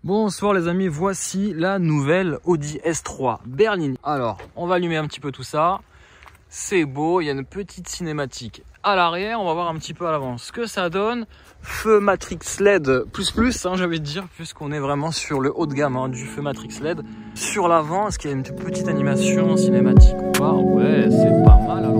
Bonsoir les amis, voici la nouvelle Audi S3 berline. Alors, on va allumer un petit peu tout ça. C'est beau, il y a une petite cinématique à l'arrière. On va voir un petit peu à l'avant ce que ça donne. Feu Matrix LED plus, j'ai envie de dire, puisqu'on est vraiment sur le haut de gamme du feu Matrix LED. Sur l'avant, est-ce qu'il y a une petite animation cinématique ou pas? Ouais, c'est pas mal alors.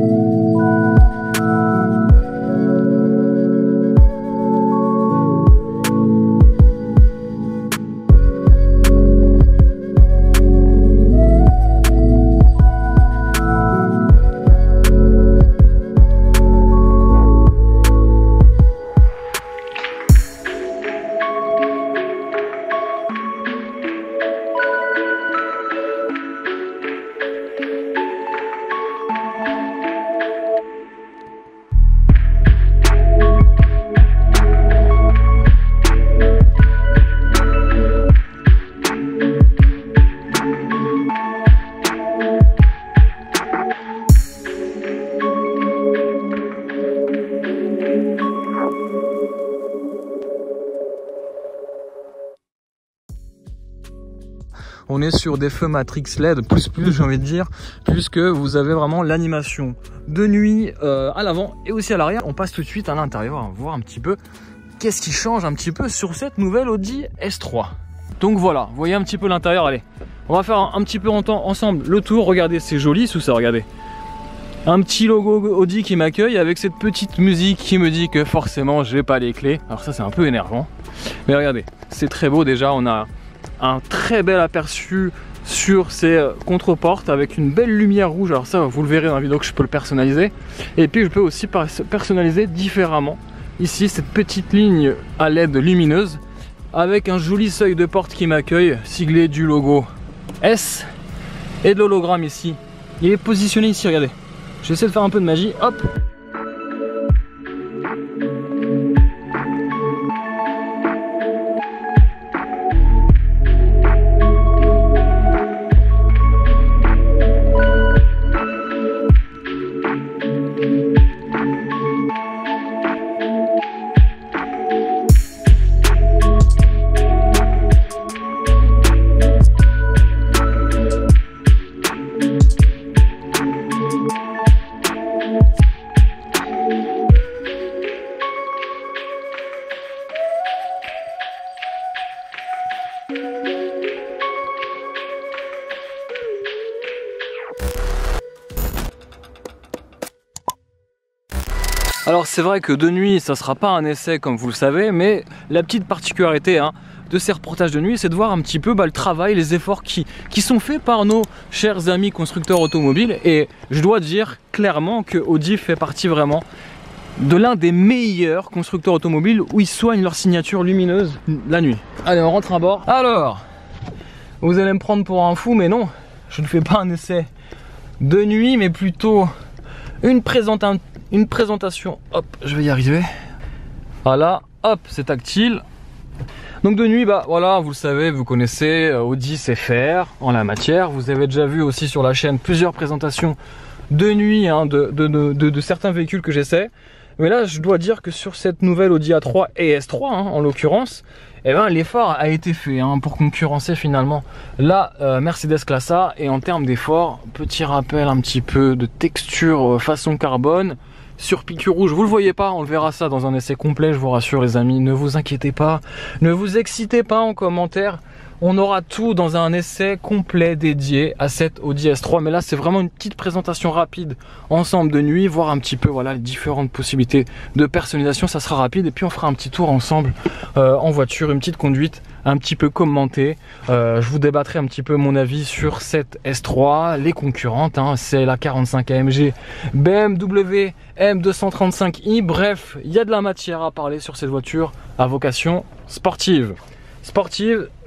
On est sur des feux Matrix LED plus j'ai envie de dire, puisque vous avez vraiment l'animation de nuit à l'avant et aussi à l'arrière. On passe tout de suite à l'intérieur, on va voir un petit peu qu'est-ce qui change un petit peu sur cette nouvelle Audi S3. Donc voilà, vous voyez un petit peu l'intérieur. Allez, on va faire un petit peu ensemble le tour. Regardez, c'est joli sous ça, regardez. Un petit logo Audi qui m'accueille avec cette petite musique qui me dit que forcément j'ai pas les clés. Alors ça c'est un peu énervant, mais regardez, c'est très beau. Déjà on a un très bel aperçu sur ces contre-portes avec une belle lumière rouge. Alors ça vous le verrez dans la vidéo que je peux le personnaliser, et puis je peux aussi personnaliser différemment. Ici cette petite ligne à LED lumineuse avec un joli seuil de porte qui m'accueille, siglé du logo S et de l'hologramme ici. Il est positionné ici, regardez. J'essaie de faire un peu de magie, hop. Alors c'est vrai que de nuit ça sera pas un essai comme vous le savez, mais la petite particularité de ces reportages de nuit, c'est de voir un petit peu le travail, les efforts qui sont faits par nos chers amis constructeurs automobiles. Et je dois dire clairement que Audi fait partie vraiment de l'un des meilleurs constructeurs automobiles où ils soignent leur signature lumineuse la nuit. Allez, on rentre à bord. Alors, vous allez me prendre pour un fou, mais non, je ne fais pas un essai de nuit, mais plutôt une présentation. Hop, je vais y arriver. Voilà, hop, c'est tactile. Donc de nuit, voilà, vous le savez, vous connaissez, Audi sait faire en la matière. Vous avez déjà vu aussi sur la chaîne plusieurs présentations de nuit de certains véhicules que j'essaie. Mais là, je dois dire que sur cette nouvelle Audi A3 et S3, en l'occurrence, l'effort a été fait pour concurrencer finalement la Mercedes Classe A. Et en termes d'effort, petit rappel un petit peu de texture façon carbone sur piqûre rouge. Vous le voyez pas, on le verra ça dans un essai complet, je vous rassure les amis. Ne vous inquiétez pas, ne vous excitez pas en commentaire. On aura tout dans un essai complet dédié à cette Audi S3. Mais là, c'est vraiment une petite présentation rapide ensemble de nuit, voir un petit peu les différentes possibilités de personnalisation. Ça sera rapide et puis on fera un petit tour ensemble en voiture, une petite conduite un petit peu commentée. Je vous débattrai un petit peu mon avis sur cette S3, les concurrentes. C'est la 45 AMG BMW M235i. Bref, il y a de la matière à parler sur cette voiture à vocation sportive.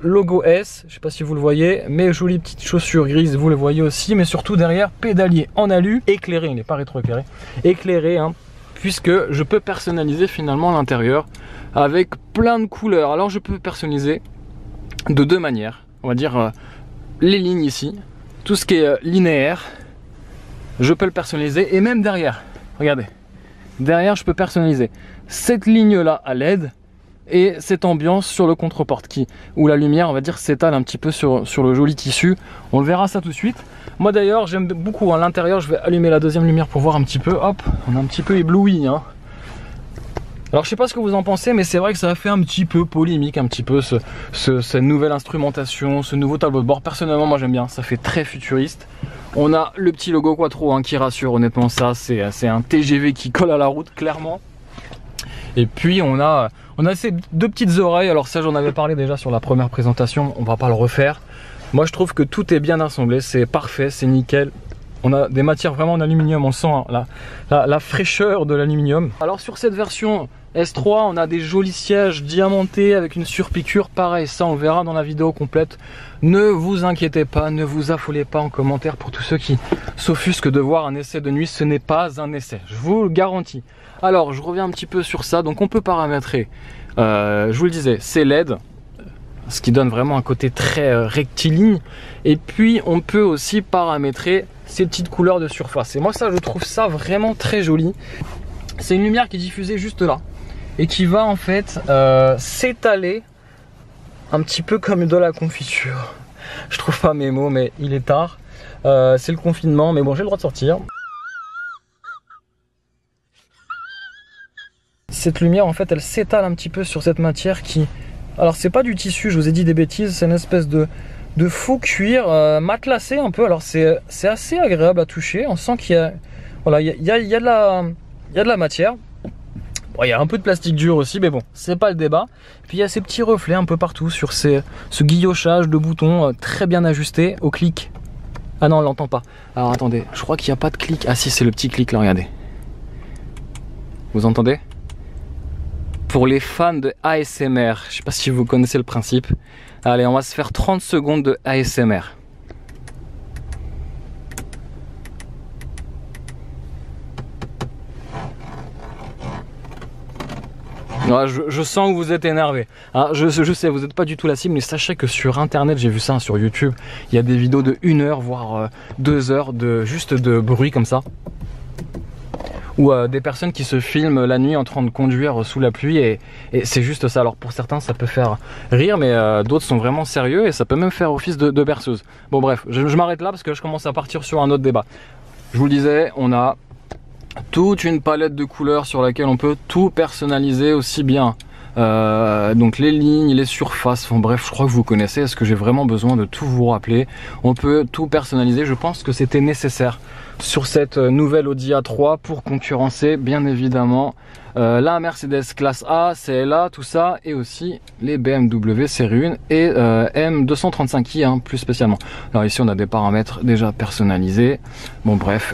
Logo S, je sais pas si vous le voyez, mais jolie petite chaussure grise, vous le voyez aussi, mais surtout derrière, pédalier en alu, éclairé, il n'est pas rétroéclairé, éclairé, puisque je peux personnaliser finalement l'intérieur avec plein de couleurs. Alors je peux personnaliser de deux manières, on va dire les lignes ici, tout ce qui est linéaire, je peux le personnaliser, et même derrière, regardez, derrière je peux personnaliser cette ligne là à LED. et cette ambiance sur le contre-porte où la lumière, on va dire, s'étale un petit peu sur le joli tissu. On le verra ça tout de suite. Moi d'ailleurs j'aime beaucoup à l'intérieur, je vais allumer la deuxième lumière pour voir un petit peu. Hop, on est un petit peu ébloui, hein. Alors je sais pas ce que vous en pensez, mais c'est vrai que ça a fait un petit peu polémique, un petit peu cette nouvelle instrumentation, ce nouveau tableau de bord. Personnellement moi j'aime bien, ça fait très futuriste. On a le petit logo Quattro, hein, qui rassure, honnêtement ça c'est un TGV qui colle à la route clairement. Et puis on a ces deux petites oreilles, alors ça j'en avais parlé déjà sur la première présentation, on va pas le refaire. Moi je trouve que tout est bien assemblé, c'est parfait, c'est nickel. On a des matières vraiment en aluminium, on sent, hein, la fraîcheur de l'aluminium. Alors sur cette version S3, on a des jolis sièges diamantés avec une surpiqûre, pareil, ça on le verra dans la vidéo complète. Ne vous inquiétez pas, ne vous affolez pas en commentaire pour tous ceux qui s'offusquent de voir un essai de nuit, ce n'est pas un essai, je vous le garantis. Alors je reviens un petit peu sur ça, donc on peut paramétrer, je vous le disais, c'est LED, ce qui donne vraiment un côté très rectiligne, et puis on peut aussi paramétrer ces petites couleurs de surface, et moi ça je trouve ça vraiment très joli. C'est une lumière qui est diffusée juste là et qui va en fait s'étaler un petit peu comme de la confiture. Je trouve pas mes mots, mais il est tard, c'est le confinement, mais bon, j'ai le droit de sortir. Cette lumière en fait elle s'étale un petit peu sur cette matière qui, alors c'est pas du tissu, je vous ai dit des bêtises, c'est une espèce de faux cuir matelassé un peu. Alors c'est assez agréable à toucher, on sent qu'il y a, voilà, il y a de la matière. Bon, il y a un peu de plastique dur aussi, mais bon, c'est pas le débat. Puis il y a ces petits reflets un peu partout sur ce guillochage de boutons très bien ajusté au clic. Ah non, on l'entend pas. Alors attendez, je crois qu'il n'y a pas de clic. Ah si, c'est le petit clic là, regardez. Vous entendez? Pour les fans de ASMR, je sais pas si vous connaissez le principe. Allez, on va se faire 30 secondes de ASMR. Ouais, je sens que vous êtes énervé. Hein, je sais, vous n'êtes pas du tout la cible, mais sachez que sur internet, j'ai vu ça sur YouTube, il y a des vidéos de 1 heure, voire 2 heures juste de bruit comme ça. Ou des personnes qui se filment la nuit en train de conduire sous la pluie, et c'est juste ça. Alors pour certains ça peut faire rire, mais d'autres sont vraiment sérieux et ça peut même faire office de berceuse. Bon bref, je m'arrête là parce que je commence à partir sur un autre débat. Je vous le disais, on a toute une palette de couleurs sur laquelle on peut tout personnaliser aussi bien. Donc les lignes, les surfaces, enfin bref, je crois que vous connaissez. Est-ce que j'ai vraiment besoin de tout vous rappeler? On peut tout personnaliser, je pense que c'était nécessaire sur cette nouvelle Audi A3 pour concurrencer bien évidemment la Mercedes classe A, CLA, tout ça, et aussi les BMW série 1 et M235i, hein, plus spécialement. Alors ici on a des paramètres déjà personnalisés, bon bref.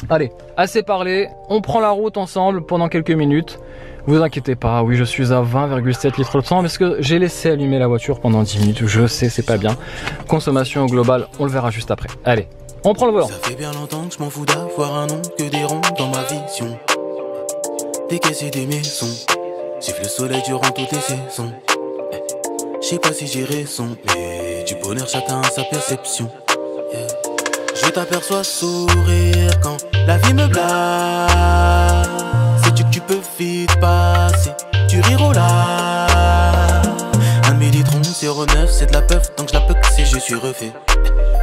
Allez, assez parlé, on prend la route ensemble pendant quelques minutes. Vous inquiétez pas, oui je suis à 20,7 litres de sang parce que j'ai laissé allumer la voiture pendant 10 minutes, je sais c'est pas bien. Consommation globale, on le verra juste après. Allez, on prend le volant. Ça fait bien longtemps que je m'en fous d'avoir un nom, que des ronds dans ma vision. Décaisser des maisons, suivre le soleil durant toutes les saisons. Je sais pas si j'ai raison, mais du bonheur chacun a sa perception. Je t'aperçois sourire quand la vie me glace. Sais-tu que tu peux vite passer du rire au là. Un millitron 09, c'est de la peuf, donc je la peux que si je suis refait.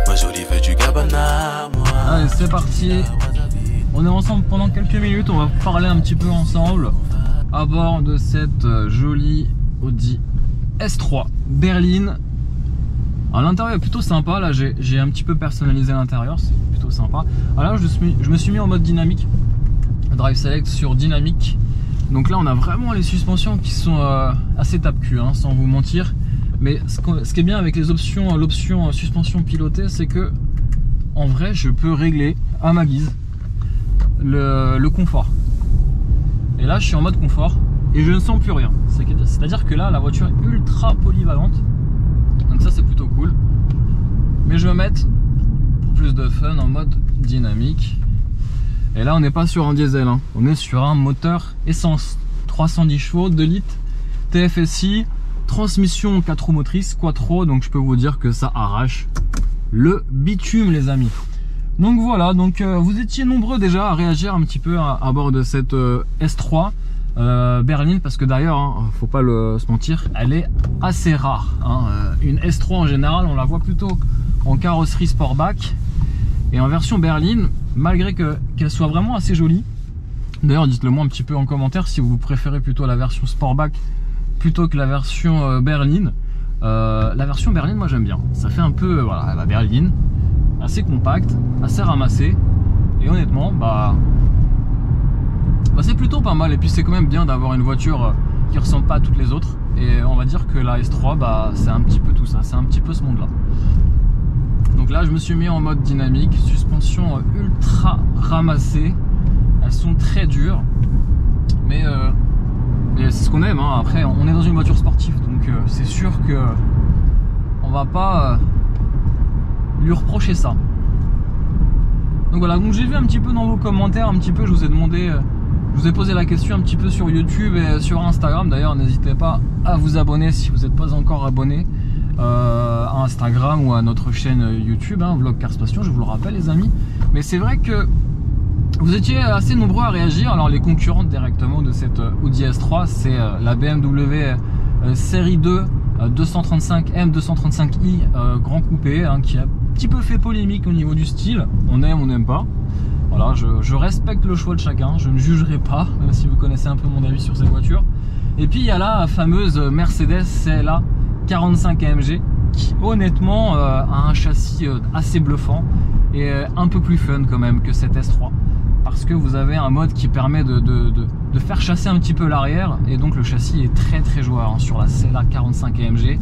Ma jolie veut du Gabbana, moi. Allez, c'est parti. On est ensemble pendant quelques minutes, on va parler un petit peu ensemble à bord de cette jolie Audi S3 berline. À l'intérieur est plutôt sympa, là j'ai un petit peu personnalisé l'intérieur, c'est plutôt sympa. Alors là je me suis mis en mode dynamique, Drive Select sur dynamique. Donc là on a vraiment les suspensions qui sont assez tape-cul, hein, sans vous mentir. Mais ce qui est bien avec les options, l'option suspension pilotée, c'est que en vrai je peux régler à ma guise le confort. Et là je suis en mode confort et je ne sens plus rien. C'est-à-dire que là la voiture est ultra polyvalente. Donc ça c'est plutôt cool. Mais je vais mettre pour plus de fun en mode dynamique. Et là on n'est pas sur un diesel, hein. On est sur un moteur essence 310 chevaux, 2 litres, TFSI, transmission 4 roues motrices, quattro. Donc je peux vous dire que ça arrache le bitume les amis. Donc voilà, donc vous étiez nombreux déjà à réagir un petit peu à bord de cette S3. berline, parce que d'ailleurs, hein, faut pas se mentir, elle est assez rare. Hein. Une S3 en général, on la voit plutôt en carrosserie Sportback. Et en version berline, malgré qu'elle soit vraiment assez jolie. D'ailleurs, dites-le moi un petit peu en commentaire si vous préférez plutôt la version Sportback plutôt que la version berline. La version berline, moi j'aime bien. Ça fait un peu, voilà, la berline, assez compacte, assez ramassée. Et honnêtement, c'est plutôt pas mal. Et puis c'est quand même bien d'avoir une voiture qui ressemble pas à toutes les autres. Et on va dire que la S3, c'est un petit peu tout ça. C'est un petit peu ce monde-là. Donc là, je me suis mis en mode dynamique. Suspension ultra ramassée. Elles sont très dures. Mais c'est ce qu'on aime. Hein. Après, on est dans une voiture sportive. Donc c'est sûr que on va pas lui reprocher ça. Donc voilà, donc j'ai vu un petit peu dans vos commentaires, un petit peu, je vous ai demandé, je vous ai posé la question un petit peu sur YouTube et sur Instagram. D'ailleurs, n'hésitez pas à vous abonner si vous n'êtes pas encore abonné à Instagram ou à notre chaîne YouTube, hein, Vlog Cars Passion, je vous le rappelle les amis. Mais c'est vrai que vous étiez assez nombreux à réagir. Alors les concurrentes directement de cette Audi S3, c'est la BMW série 2 235 M235i grand coupé, hein, qui a un petit peu fait polémique au niveau du style. On aime, on n'aime pas. Voilà, je respecte le choix de chacun, je ne jugerai pas, même si vous connaissez un peu mon avis sur cette voiture. Et puis il y a la fameuse Mercedes CLA 45 AMG qui honnêtement a un châssis assez bluffant et un peu plus fun quand même que cette S3. Parce que vous avez un mode qui permet de faire chasser un petit peu l'arrière, et donc le châssis est très joueur hein, sur la CLA 45 AMG.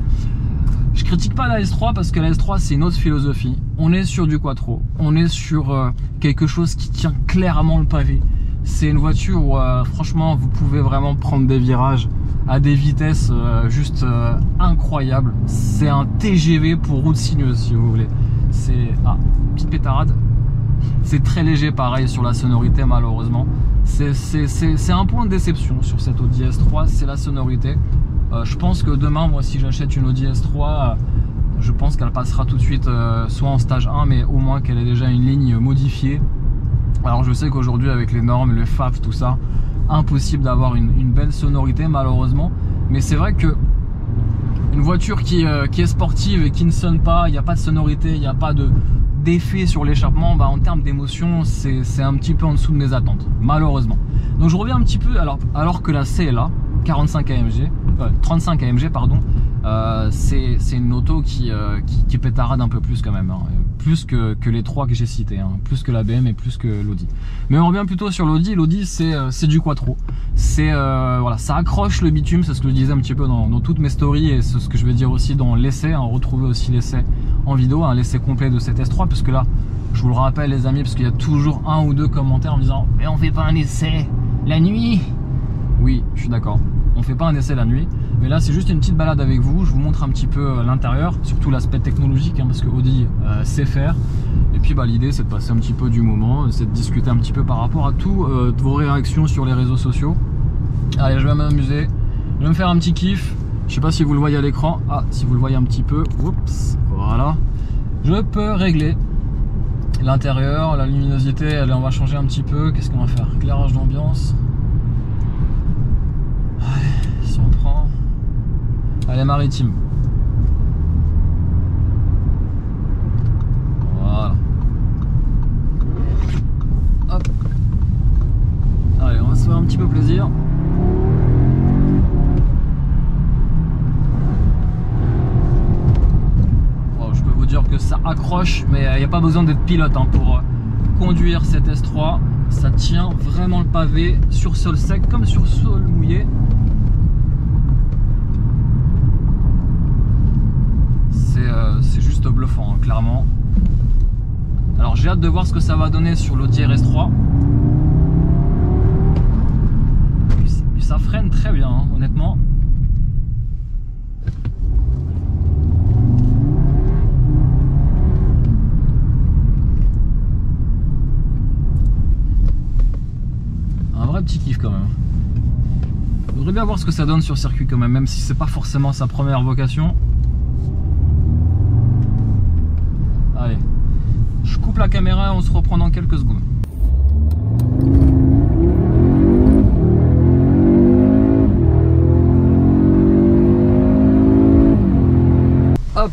Je critique pas la S3 parce que la S3 c'est une autre philosophie. On est sur du quattro, on est sur quelque chose qui tient clairement le pavé. C'est une voiture où franchement vous pouvez vraiment prendre des virages à des vitesses juste incroyables. C'est un TGV pour route sinueuse si vous voulez. C'est petite pétarade. C'est très léger pareil sur la sonorité malheureusement. C'est un point de déception sur cette Audi S3, c'est la sonorité. Je pense que demain, moi si j'achète une Audi S3, je pense qu'elle passera tout de suite soit en stage 1, mais au moins qu'elle ait déjà une ligne modifiée. Alors je sais qu'aujourd'hui avec les normes, le FAF, tout ça, impossible d'avoir une belle sonorité malheureusement. Mais c'est vrai que une voiture qui est sportive et qui ne sonne pas, il n'y a pas de sonorité, il n'y a pas d'effet sur l'échappement, en termes d'émotion c'est un petit peu en dessous de mes attentes malheureusement. Donc je reviens un petit peu alors que la CLA 35 AMG 35 AMG pardon, c'est une auto qui pétarade un peu plus quand même hein, plus que les trois que j'ai cités hein, plus que la BM et plus que l'Audi. Mais on revient plutôt sur l'Audi. L'Audi c'est du quattro, c'est voilà, ça accroche le bitume, c'est ce que je disais un petit peu dans toutes mes stories, et c'est ce que je vais dire aussi dans l'essai hein, retrouver aussi l'essai en vidéo, un l'essai complet de cette S3, parce que là je vous le rappelle les amis, parce qu'il y a toujours un ou deux commentaires en me disant mais on fait pas un essai la nuit. Oui, je suis d'accord, on fait pas un essai la nuit, mais là c'est juste une petite balade avec vous. Je vous montre un petit peu l'intérieur, surtout l'aspect technologique hein, parce que Audi sait faire. Et puis l'idée c'est de passer un petit peu du moment, c'est de discuter un petit peu par rapport à tout vos réactions sur les réseaux sociaux. Allez, je vais m'amuser, je vais me faire un petit kiff. Je sais pas si vous le voyez à l'écran, si vous le voyez un petit peu, oups, voilà. Je peux régler l'intérieur, la luminosité, allez, on va changer un petit peu. Qu'est-ce qu'on va faire? Éclairage d'ambiance. Si on prend, allez, maritime. Voilà. Hop. Allez, on va se faire un petit peu plaisir. Bon, je peux vous dire que ça accroche, mais il n'y a pas besoin d'être pilote hein, pour conduire cette S3. Ça tient vraiment le pavé sur sol sec comme sur sol mouillé. C'est juste bluffant hein, clairement. Alors j'ai hâte de voir ce que ça va donner sur l'Audi RS3. Puis ça freine très bien hein, honnêtement. Un vrai petit kiff quand même. Je voudrais bien voir ce que ça donne sur circuit quand même si c'est pas forcément sa première vocation. Allez, je coupe la caméra et on se reprend dans quelques secondes. Hop.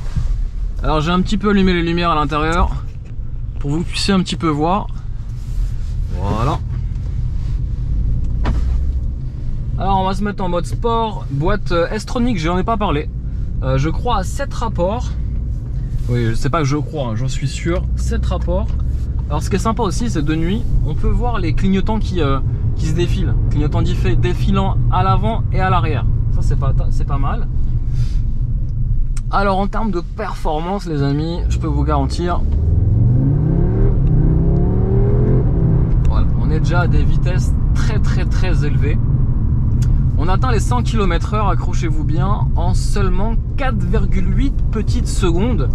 Alors j'ai un petit peu allumé les lumières à l'intérieur pour que vous puissiez un petit peu voir. Voilà. Alors on va se mettre en mode sport. Boîte S-Tronic, j'en ai pas parlé. Je crois à 7 rapports. Oui, c'est pas que je crois, hein, j'en suis sûr. 7 rapports. Alors ce qui est sympa aussi, c'est de nuit, on peut voir les clignotants qui se défilent. Clignotants défilant à l'avant et à l'arrière. Ça c'est pas mal. Alors en termes de performance les amis, je peux vous garantir, voilà, on est déjà à des vitesses très élevées. On atteint les 100 km/h, accrochez-vous bien, en seulement 4,8 petites secondes.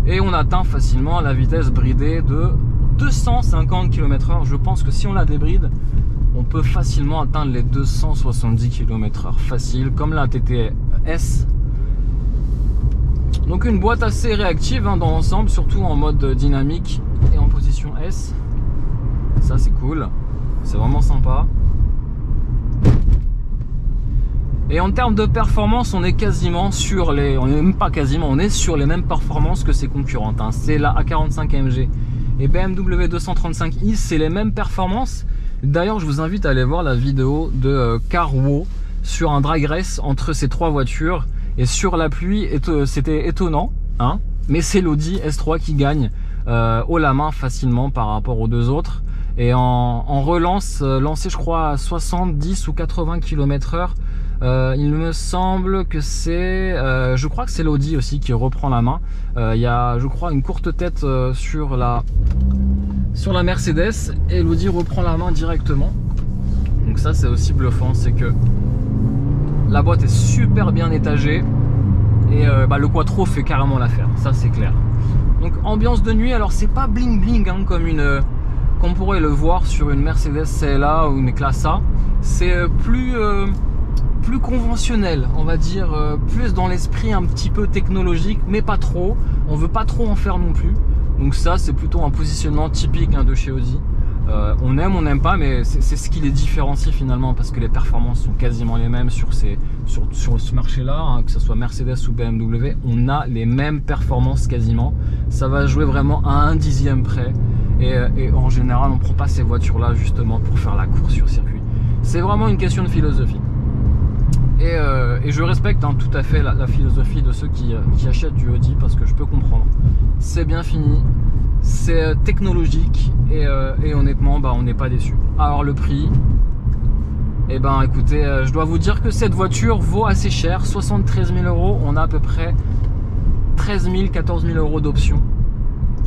Et on atteint facilement la vitesse bridée de 250 km/h. Je pense que si on la débride, on peut facilement atteindre les 270 km/h facile, comme la TTS. Donc une boîte assez réactive hein, dans l'ensemble, surtout en mode dynamique et en position S. Ça c'est cool, c'est vraiment sympa. Et en termes de performance, on est quasiment sur les, on est même pas quasiment, on est sur les mêmes performances que ses concurrentes. Hein. C'est la A45 AMG et BMW 235i, c'est les mêmes performances. D'ailleurs, je vous invite à aller voir la vidéo de Carwo sur un drag race entre ces trois voitures. Et sur la pluie, c'était étonnant, hein, mais c'est l'Audi S3 qui gagne haut la main facilement par rapport aux deux autres. Et en relance, lancé je crois à 70 ou 80 km/h, il me semble que c'est, je crois que c'est l'Audi aussi qui reprend la main. Il y a, je crois, une courte tête sur la Mercedes et l'Audi reprend la main directement. Donc ça c'est aussi bluffant, c'est que la boîte est super bien étagée et le quattro fait carrément l'affaire, ça c'est clair. Donc ambiance de nuit, alors c'est pas bling bling hein, comme on pourrait le voir sur une Mercedes CLA ou une classe A. C'est plus conventionnel, on va dire, plus dans l'esprit un petit peu technologique, mais pas trop. On veut pas trop en faire non plus. Donc ça c'est plutôt un positionnement typique hein, de chez Audi. On aime, on n'aime pas, mais c'est ce qui les différencie finalement, parce que les performances sont quasiment les mêmes sur ce marché-là, hein, que ce soit Mercedes ou BMW, on a les mêmes performances quasiment. Ça va jouer vraiment à un dixième près, et en général, on ne prend pas ces voitures-là justement pour faire la course sur circuit. C'est vraiment une question de philosophie. Et je respecte hein, tout à fait la philosophie de ceux qui achètent du Audi, parce que je peux comprendre. C'est bien fini. C'est technologique et honnêtement on n'est pas déçu. Alors le prix, écoutez, je dois vous dire que cette voiture vaut assez cher, 73 000 €. On a à peu près 13 000, 14 000 € d'options.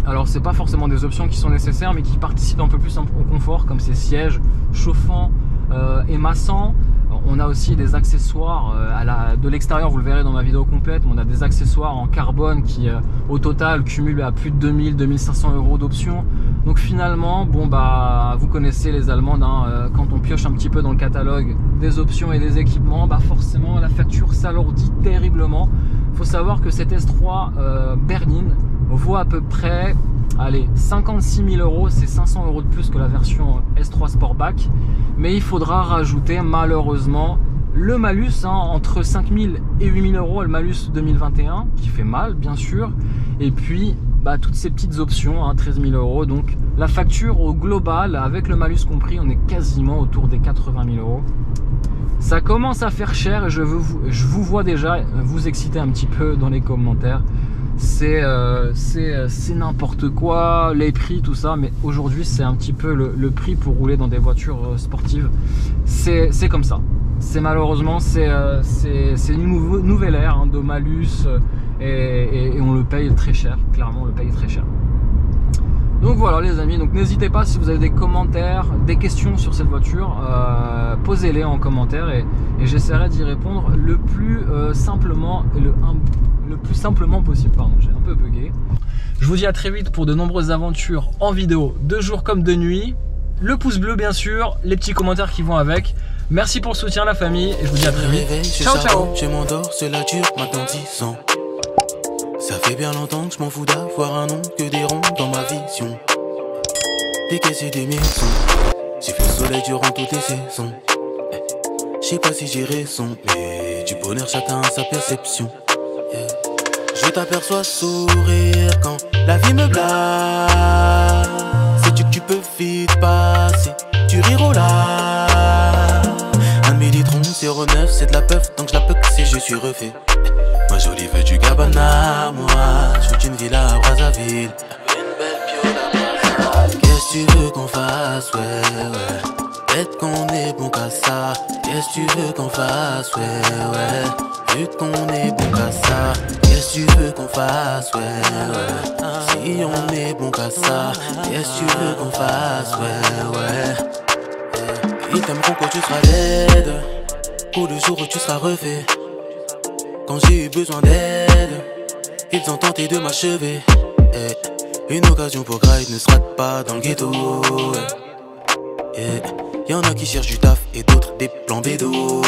Alors c'est pas forcément des options qui sont nécessaires, mais qui participent un peu plus au confort, comme ces sièges chauffants et massants. On a aussi des accessoires de l'extérieur, vous le verrez dans ma vidéo complète, on a des accessoires en carbone qui au total cumulent à plus de 2000, 2500 € d'options. Donc finalement, vous connaissez les Allemandes, hein, quand on pioche un petit peu dans le catalogue des options et des équipements, forcément la facture s'alourdit terriblement. Il faut savoir que cette S3 berline vaut à peu près, allez, 56 000 €, c'est 500 € de plus que la version S3 Sportback. Mais il faudra rajouter malheureusement le malus hein, entre 5 000 et 8 000 €, le malus 2021 qui fait mal bien sûr. Et puis toutes ces petites options, hein, 13 000 €. Donc la facture au global avec le malus compris, on est quasiment autour des 80 000 €. Ça commence à faire cher et je vous vois déjà vous exciter un petit peu dans les commentaires. C'est n'importe quoi, les prix, tout ça, mais aujourd'hui c'est un petit peu le prix pour rouler dans des voitures sportives. C'est comme ça. C'est malheureusement c'est une nouvelle ère hein, de malus et on le paye très cher. Clairement on le paye très cher. Donc voilà les amis, donc n'hésitez pas si vous avez des commentaires, des questions sur cette voiture, posez-les en commentaire et j'essaierai d'y répondre le plus simplement et le plus simplement possible. Pardon, j'ai un peu bugué. Je vous dis à très vite pour de nombreuses aventures en vidéo, de jour comme de nuit. Le pouce bleu bien sûr, les petits commentaires qui vont avec. Merci pour le soutien la famille et je vous dis à très vite. Ciao ciao. Je m'endors, c'est la dure, maintenant 10 ans. Ça fait bien longtemps que je m'en fous d'avoir un nom que des ronds dans ma vision. Des caisses et des maisons, siffle le soleil durant toutes les saisons. Je sais pas si j'ai raison, mais du bonheur chacun a sa perception. Je t'aperçois sourire quand la vie me glace. Sais-tu que tu peux vite passer, tu riras là. 1 millilitre 09, c'est de la puff, donc je la peux si je suis refait. Ma jolie veux du Gabbana, moi j'suis une villa à Brazzaville. Une belle piole à Brazzaville. Qu'est-ce que tu veux qu'on fasse, ouais. Peut-être qu'on est bon qu'à ça. Qu'est-ce que tu veux qu'on fasse, ouais. Vu qu'on est bon qu'à ça. Qu'est-ce que tu veux qu'on fasse, ouais. Si on est bon qu'à ça. Qu'est-ce que tu veux qu'on fasse, ouais. Ils t'aimeront quand tu seras laide, ou le jour où tu seras refait. Quand j'ai eu besoin d'aide, ils ont tenté de m'achever. Une occasion pour Gride ne se rate pas dans le ghetto. Y'en a qui cherchent du taf et d'autres des plans bédos.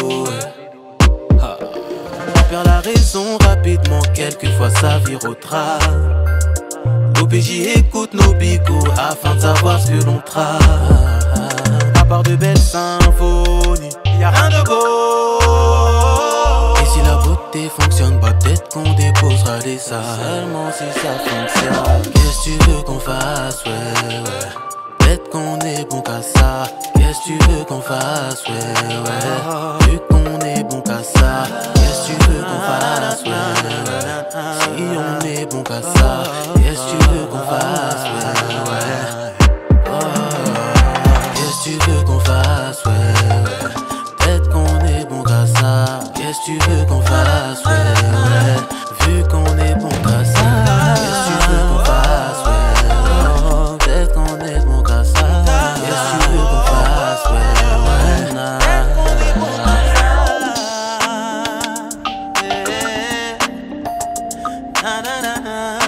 On perd la raison rapidement, quelquefois ça vire au drap. L'OPJ écoute nos bigots afin de savoir ce que l'on trame. À part de belles symphonies, y'a rien de beau. Et si la beauté fonctionne, bah peut-être qu'on déposera les salles. Seulement si ça fonctionne. Qu'est-ce que tu veux qu'on fasse, ouais. Peut-être qu'on est bon qu'à ça. Qu'est-ce que tu veux qu'on fasse, ouais. Vu qu'on est bon qu'à ça. Qu'est-ce que tu veux qu'on fasse, ouais. Si on est bon qu'à ça. Qu'est-ce que tu veux qu'on fasse, ouais. Qu'est-ce que tu veux qu'on fasse, ouais. Peut-être qu'on est bon qu'à ça. Qu'est-ce que tu veux qu'on fasse, ouais. Vu qu'on est bon qu'à ça. Qu'est-ce que tu veux qu'on fasse, ouais. Peut-être qu'on est bon qu'à ça. Qu'est-ce que tu veux qu'on fasse, ouais. Peut-être qu'on est bon qu'à ça. Na na na na.